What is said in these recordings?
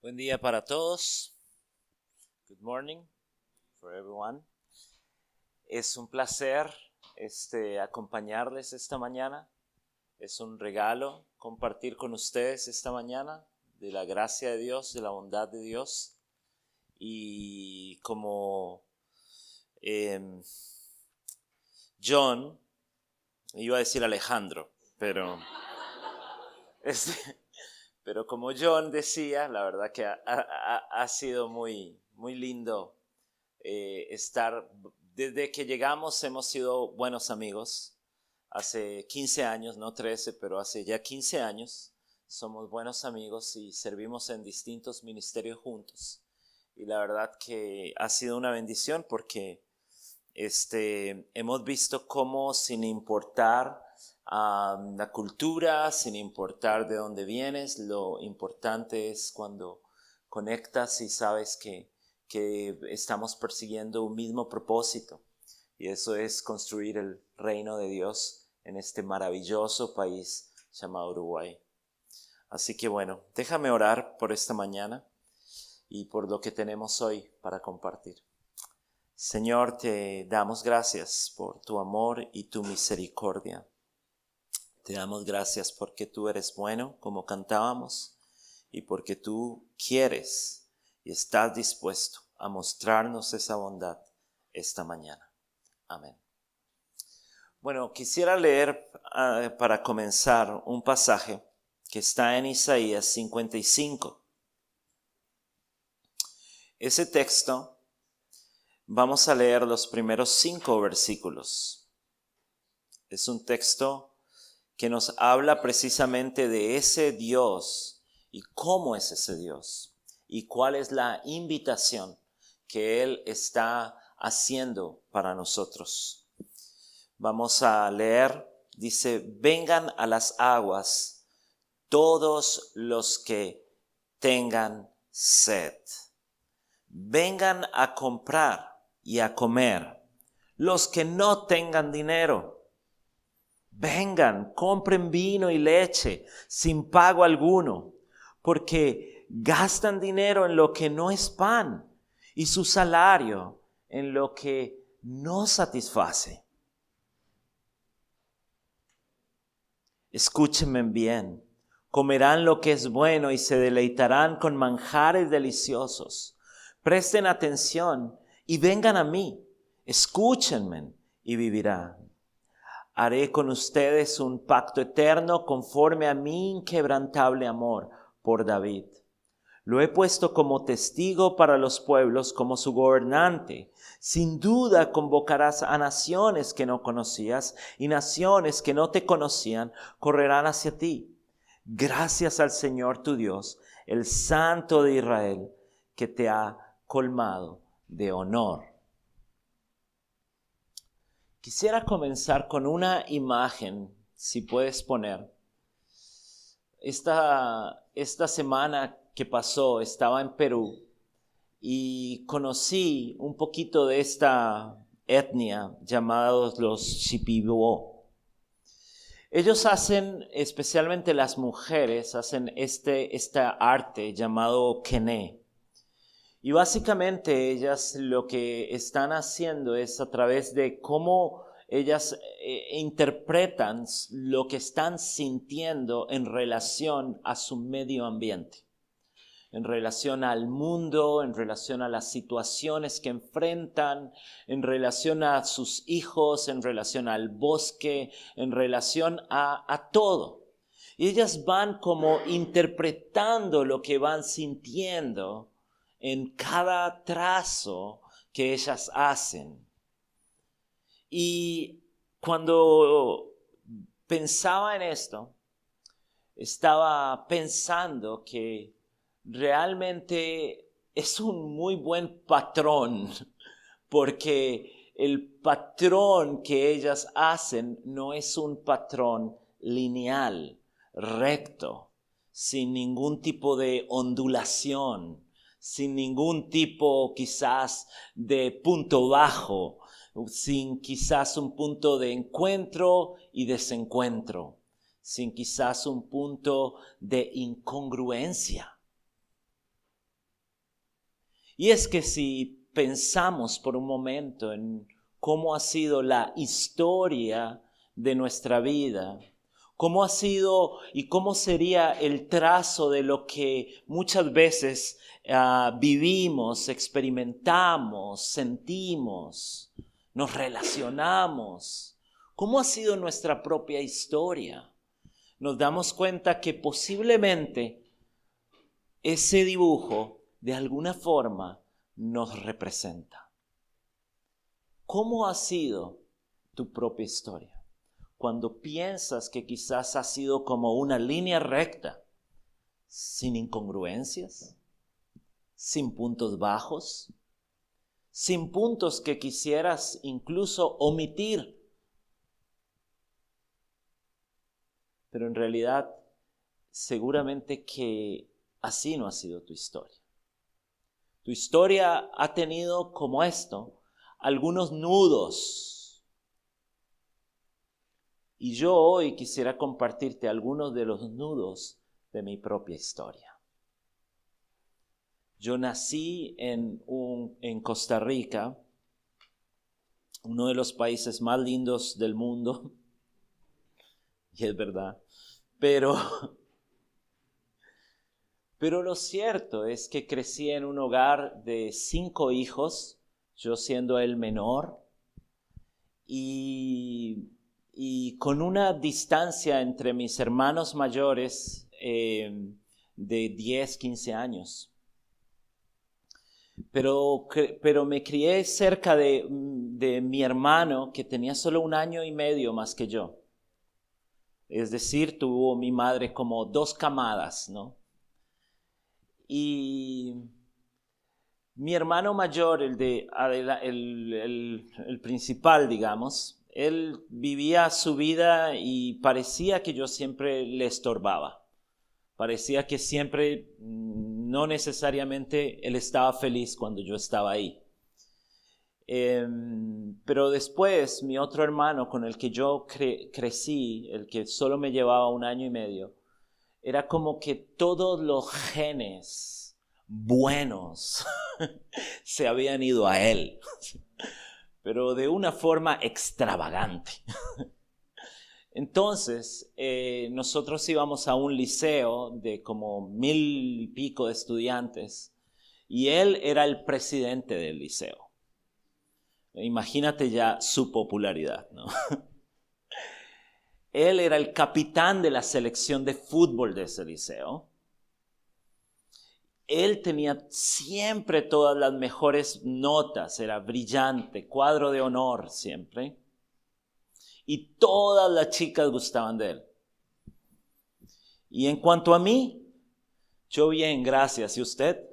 Buen día para todos. Good morning for everyone. Es un placer acompañarles esta mañana. Es un regalo compartir con ustedes esta mañana de la gracia de Dios, de la bondad de Dios. Y como John, iba a decir Alejandro, pero pero como John decía, la verdad que ha sido muy, muy lindo estar. Desde que llegamos hemos sido buenos amigos. Hace 15 años, no 13, pero hace ya 15 años somos buenos amigos y servimos en distintos ministerios juntos. Y la verdad que ha sido una bendición porque hemos visto cómo, sin importar la cultura, sin importar de dónde vienes, lo importante es cuando conectas y sabes que estamos persiguiendo un mismo propósito, y eso es construir el reino de Dios en este maravilloso país llamado Uruguay. Así que bueno, déjame orar por esta mañana y por lo que tenemos hoy para compartir. Señor, te damos gracias por tu amor y tu misericordia. Te damos gracias porque tú eres bueno, como cantábamos, y porque tú quieres y estás dispuesto a mostrarnos esa bondad esta mañana. Amén. Bueno, quisiera leer para comenzar un pasaje que está en Isaías 55. Ese texto, vamos a leer los primeros 5 versículos. Es un texto que nos habla precisamente de ese Dios y cómo es ese Dios y cuál es la invitación que Él está haciendo para nosotros. Vamos a leer, dice: vengan a las aguas todos los que tengan sed. Vengan a comprar y a comer los que no tengan dinero. Vengan, compren vino y leche sin pago alguno, porque gastan dinero en lo que no es pan y su salario en lo que no satisface. Escúchenme bien, comerán lo que es bueno y se deleitarán con manjares deliciosos. Presten atención y vengan a mí, escúchenme y vivirán. Haré con ustedes un pacto eterno conforme a mi inquebrantable amor por David. Lo he puesto como testigo para los pueblos, como su gobernante. Sin duda convocarás a naciones que no conocías, y naciones que no te conocían correrán hacia ti. Gracias al Señor tu Dios, el Santo de Israel, que te ha colmado de honor. Quisiera comenzar con una imagen, si puedes poner. Esta semana que pasó estaba en Perú y conocí un poquito de esta etnia llamados los Shipibo. Ellos hacen, especialmente las mujeres, hacen esta arte llamado quené. Y básicamente ellas lo que están haciendo es a través de cómo ellas interpretan lo que están sintiendo en relación a su medio ambiente, en relación al mundo, en relación a las situaciones que enfrentan, en relación a sus hijos, en relación al bosque, en relación a todo. Y ellas van como interpretando lo que van sintiendo en cada trazo que ellas hacen. Y cuando pensaba en esto, estaba pensando que realmente es un muy buen patrón, porque el patrón que ellas hacen no es un patrón lineal, recto, sin ningún tipo de ondulación, sin ningún tipo quizás de punto bajo, sin quizás un punto de encuentro y desencuentro, sin quizás un punto de incongruencia. Y es que si pensamos por un momento en cómo ha sido la historia de nuestra vida, cómo ha sido y cómo sería el trazo de lo que muchas veces vivimos, experimentamos, sentimos, nos relacionamos, cómo ha sido nuestra propia historia, nos damos cuenta que posiblemente ese dibujo de alguna forma nos representa. ¿Cómo ha sido tu propia historia? Cuando piensas que quizás ha sido como una línea recta, sin incongruencias, sin puntos bajos, sin puntos que quisieras incluso omitir. Pero en realidad, seguramente que así no ha sido tu historia. Tu historia ha tenido como esto, algunos nudos. Y yo hoy quisiera compartirte algunos de los nudos de mi propia historia. Yo nací en Costa Rica, uno de los países más lindos del mundo, y es verdad, pero lo cierto es que crecí en un hogar de 5 hijos, yo siendo el menor, y con una distancia entre mis hermanos mayores de 10, 15 años. Pero me crié cerca de mi hermano que tenía solo 1 año y medio más que yo. Es decir, tuvo mi madre como 2 camadas, ¿no? Y mi hermano mayor, el principal, digamos, él vivía su vida y parecía que yo siempre le estorbaba. Parecía que siempre, no necesariamente, él estaba feliz cuando yo estaba ahí. Pero después, mi otro hermano con el que yo crecí, el que solo me llevaba 1 año y medio, era como que todos los genes buenos se habían ido a él, pero de una forma extravagante. Entonces, nosotros íbamos a un liceo de como 1000 y pico de estudiantes y él era el presidente del liceo. Imagínate ya su popularidad, ¿no? Él era el capitán de la selección de fútbol de ese liceo. Él tenía siempre todas las mejores notas, era brillante, cuadro de honor siempre. Y todas las chicas gustaban de él. Y en cuanto a mí, yo bien, gracias. ¿Y usted?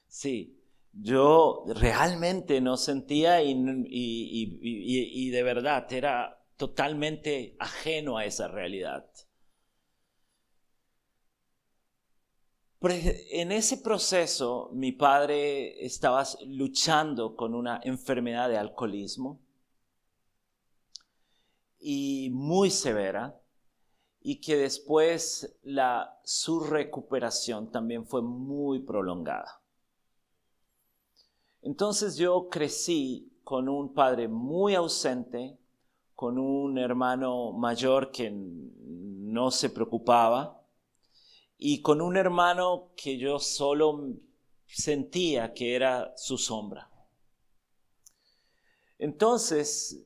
Sí, yo realmente no sentía y de verdad era totalmente ajeno a esa realidad. En ese proceso, mi padre estaba luchando con una enfermedad de alcoholismo y muy severa, y que después su recuperación también fue muy prolongada. Entonces yo crecí con un padre muy ausente, con un hermano mayor que no se preocupaba, y con un hermano que yo solo sentía que era su sombra. Entonces,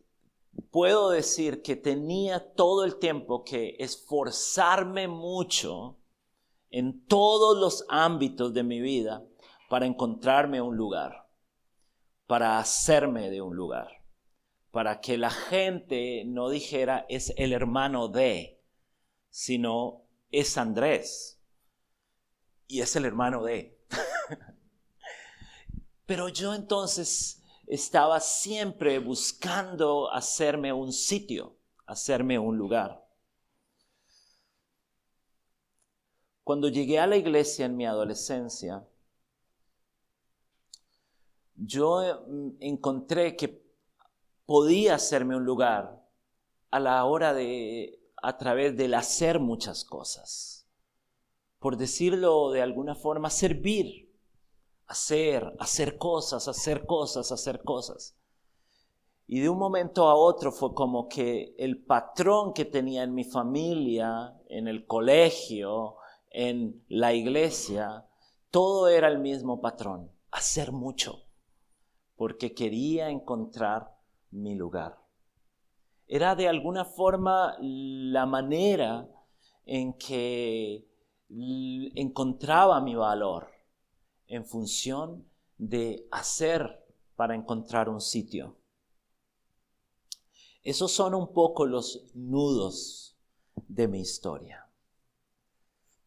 puedo decir que tenía todo el tiempo que esforzarme mucho en todos los ámbitos de mi vida para encontrarme un lugar, para hacerme de un lugar, para que la gente no dijera es el hermano de, sino es Andrés. Y es el hermano de. Pero yo entonces estaba siempre buscando hacerme un sitio, hacerme un lugar. Cuando llegué a la iglesia en mi adolescencia, yo encontré que podía hacerme un lugar a través del hacer muchas cosas. por decirlo de alguna forma, servir, hacer cosas. Y de un momento a otro fue como que el patrón que tenía en mi familia, en el colegio, en la iglesia, todo era el mismo patrón, hacer mucho, porque quería encontrar mi lugar. Era de alguna forma la manera en que encontraba mi valor en función de hacer para encontrar un sitio. Esos son un poco los nudos de mi historia.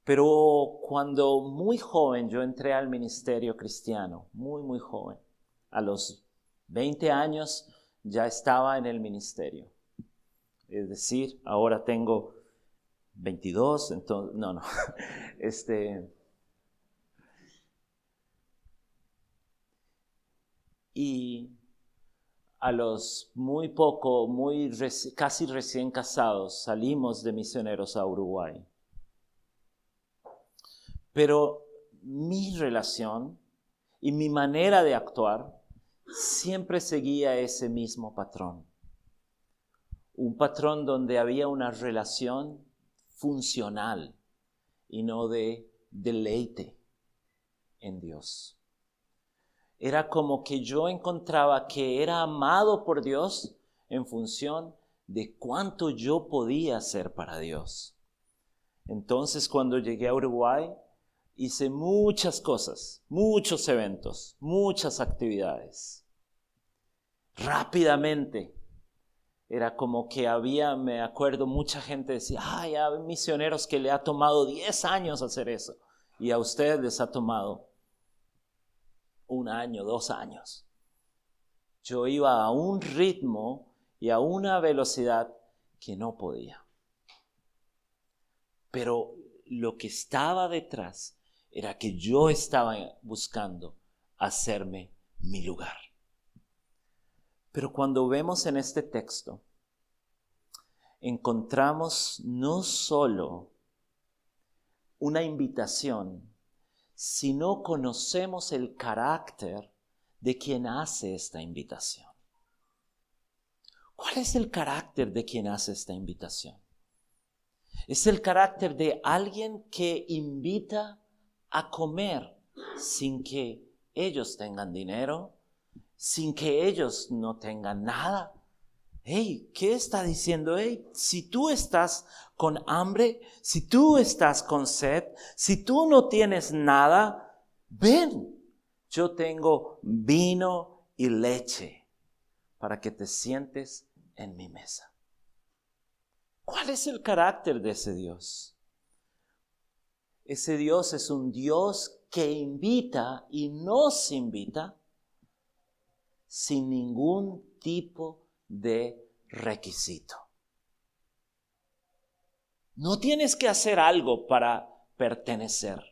Pero cuando muy joven yo entré al ministerio cristiano, muy joven, a los 20 años ya estaba en el ministerio. Es decir, ahora tengo 22, entonces, no. Y a los casi recién casados, salimos de misioneros a Uruguay. Pero mi relación y mi manera de actuar siempre seguía ese mismo patrón. Un patrón donde había una relación funcional y no de deleite en Dios. Era como que yo encontraba que era amado por Dios en función de cuánto yo podía hacer para Dios. Entonces, cuando llegué a Uruguay, hice muchas cosas, muchos eventos, muchas actividades. Rápidamente. Era como que me acuerdo, mucha gente decía, hay misioneros que le ha tomado 10 años hacer eso. Y a ustedes les ha tomado 1 año, 2 años. Yo iba a un ritmo y a una velocidad que no podía. Pero lo que estaba detrás era que yo estaba buscando hacerme mi lugar. Pero cuando vemos en este texto, encontramos no solo una invitación, sino conocemos el carácter de quien hace esta invitación. ¿Cuál es el carácter de quien hace esta invitación? Es el carácter de alguien que invita a comer sin que ellos tengan dinero, sin que ellos no tengan nada. Hey, ¿qué está diciendo? Hey, si tú estás con hambre, si tú estás con sed, si tú no tienes nada, ven, yo tengo vino y leche para que te sientes en mi mesa. ¿Cuál es el carácter de ese Dios? Ese Dios es un Dios que invita y nos invita sin ningún tipo de requisito. No tienes que hacer algo para pertenecer.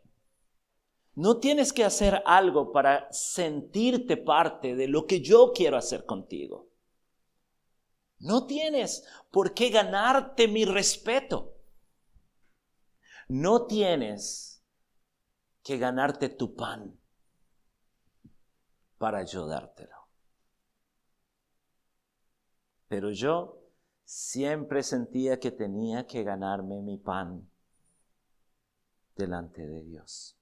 No tienes que hacer algo para sentirte parte de lo que yo quiero hacer contigo. No tienes por qué ganarte mi respeto. No tienes que ganarte tu pan para yo dártelo. Pero yo siempre sentía que tenía que ganarme mi pan delante de Dios.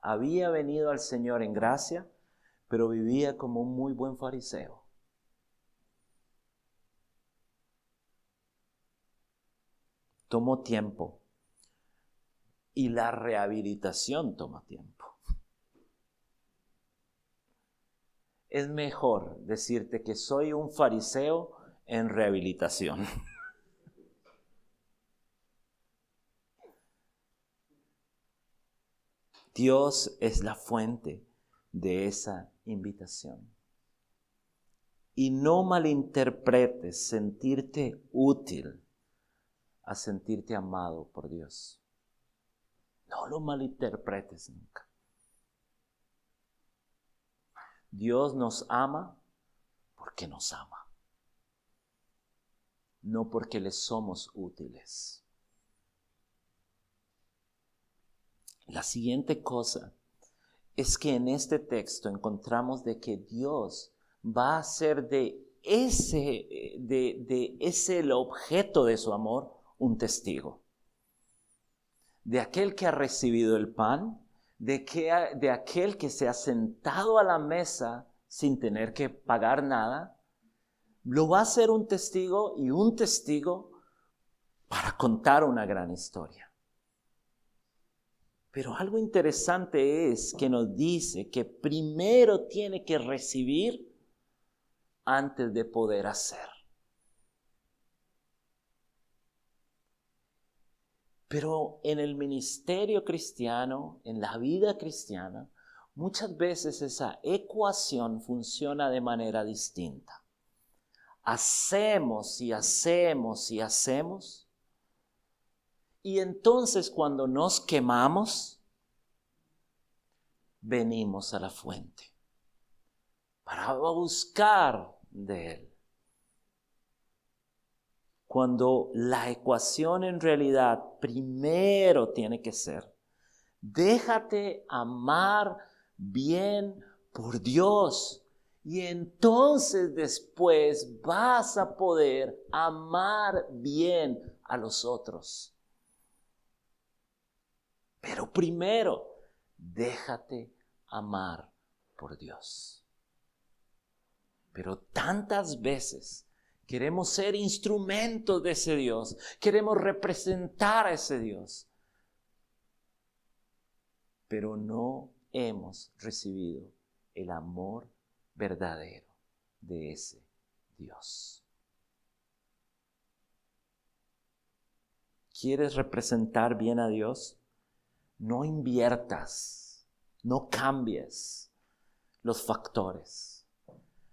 Había venido al Señor en gracia, pero vivía como un muy buen fariseo. Tomó tiempo y la rehabilitación toma tiempo. Es mejor decirte que soy un fariseo en rehabilitación. Dios es la fuente de esa invitación. Y no malinterpretes sentirte útil a sentirte amado por Dios. No lo malinterpretes nunca. Dios nos ama porque nos ama, no porque le somos útiles. La siguiente cosa es que en este texto encontramos de que Dios va a hacer de ese el objeto de su amor un testigo. De aquel que ha recibido el pan, de aquel que se ha sentado a la mesa sin tener que pagar nada, lo va a hacer un testigo y un testigo para contar una gran historia. Pero algo interesante es que nos dice que primero tiene que recibir antes de poder hacer. Pero en el ministerio cristiano, en la vida cristiana, muchas veces esa ecuación funciona de manera distinta. Hacemos y hacemos y hacemos. Y entonces cuando nos quemamos, venimos a la fuente para buscar de Él. Cuando la ecuación en realidad primero tiene que ser, déjate amar bien por Dios y entonces después vas a poder amar bien a los otros. Pero primero, déjate amar por Dios. Pero tantas veces queremos ser instrumentos de ese Dios. Queremos representar a ese Dios. Pero no hemos recibido el amor verdadero de ese Dios. ¿Quieres representar bien a Dios? No inviertas, no cambies los factores.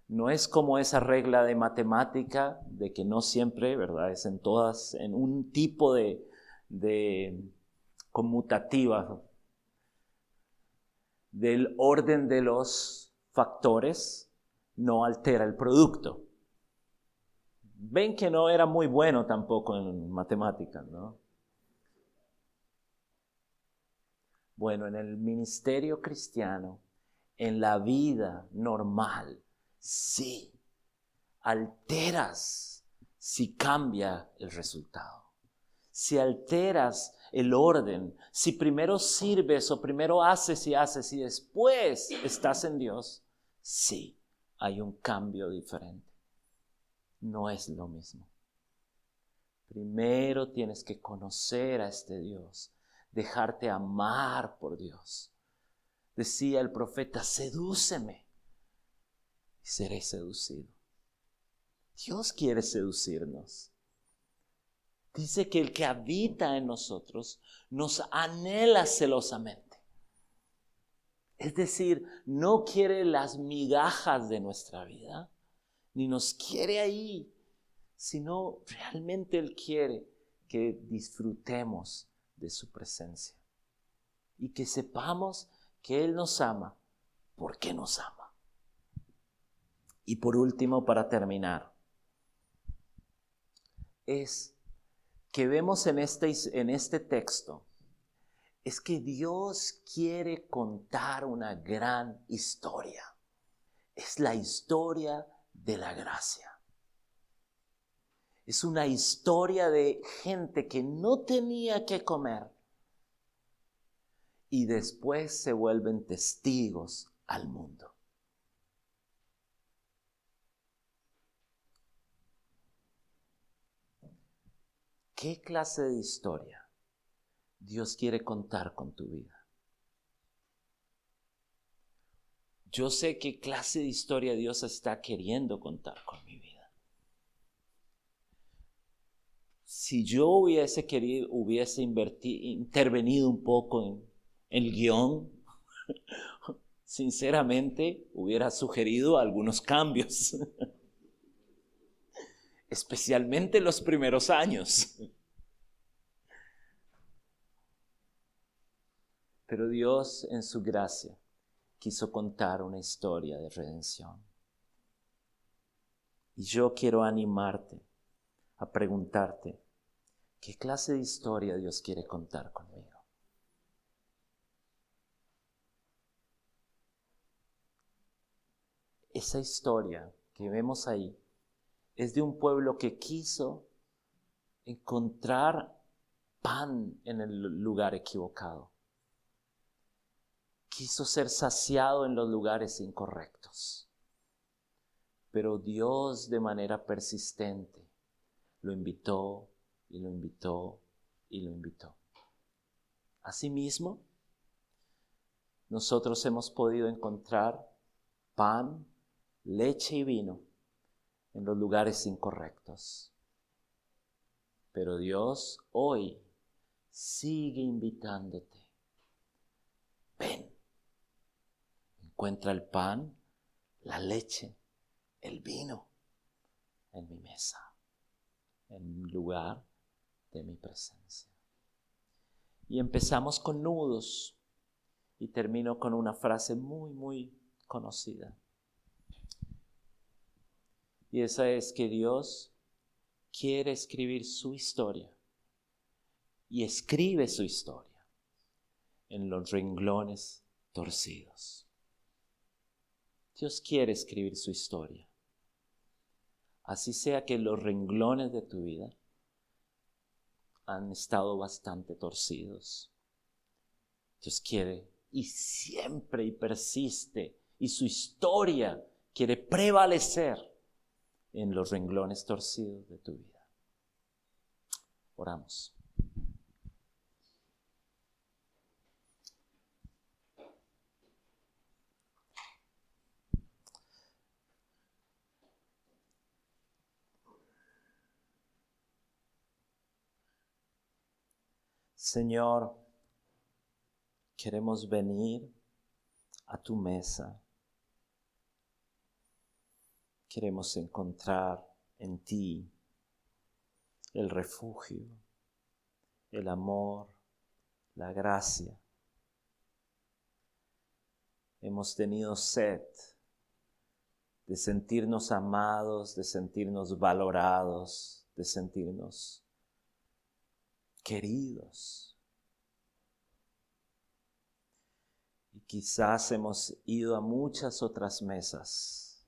No es como esa regla de matemática de que no siempre, ¿verdad? Es en todas, en un tipo de conmutativa del orden de los factores, no altera el producto. Ven que no era muy bueno tampoco en matemáticas, ¿no? Bueno, en el ministerio cristiano, en la vida normal, sí, alteras si cambia el resultado. Si alteras el orden, si primero sirves o primero haces y después estás en Dios, sí, hay un cambio diferente. No es lo mismo. Primero tienes que conocer a este Dios, dejarte amar por Dios. Decía el profeta, sedúceme y seré seducido. Dios quiere seducirnos. Dice que el que habita en nosotros nos anhela celosamente. Es decir, no quiere las migajas de nuestra vida, ni nos quiere ahí, sino realmente Él quiere que disfrutemos de su presencia y que sepamos que Él nos ama porque nos ama. Y por último, para terminar, es que vemos en este texto, es que Dios quiere contar una gran historia. Es la historia de la gracia. Es una historia de gente que no tenía que comer y después se vuelven testigos al mundo. ¿Qué clase de historia Dios quiere contar con tu vida? Yo sé qué clase de historia Dios está queriendo contar con mi vida. Si yo hubiese intervenido un poco en el guión, sinceramente hubiera sugerido algunos cambios, especialmente los primeros años. Pero Dios en su gracia quiso contar una historia de redención. Y yo quiero animarte a preguntarte, ¿qué clase de historia Dios quiere contar conmigo? esa historia que vemos ahí es de un pueblo que quiso encontrar pan en el lugar equivocado. Quiso ser saciado en los lugares incorrectos. Pero Dios de manera persistente lo invitó y lo invitó y lo invitó. Asimismo, nosotros hemos podido encontrar pan, leche y vino en los lugares incorrectos. Pero Dios hoy sigue invitándote. Ven, encuentra el pan, la leche, el vino en mi mesa, en el lugar de mi presencia. Y empezamos con nudos y termino con una frase muy conocida. Y esa es que Dios quiere escribir su historia y escribe su historia en los renglones torcidos. Dios quiere escribir su historia. Así sea que los renglones de tu vida han estado bastante torcidos. Dios quiere y siempre y persiste y su historia quiere prevalecer en los renglones torcidos de tu vida. Oramos. Señor, queremos venir a tu mesa. Queremos encontrar en ti el refugio, el amor, la gracia. Hemos tenido sed de sentirnos amados, de sentirnos valorados, de sentirnos queridos. Y quizás hemos ido a muchas otras mesas,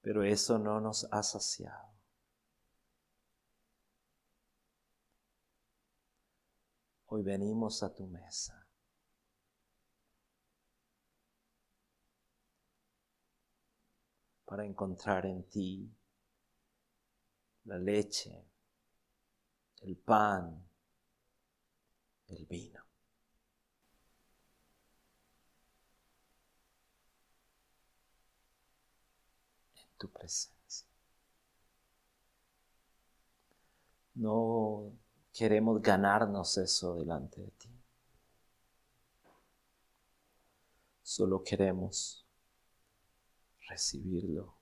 pero eso no nos ha saciado. Hoy venimos a tu mesa. Para encontrar en ti la leche, el pan, el vino. En tu presencia. No queremos ganarnos eso delante de ti. Solo queremos recibirlo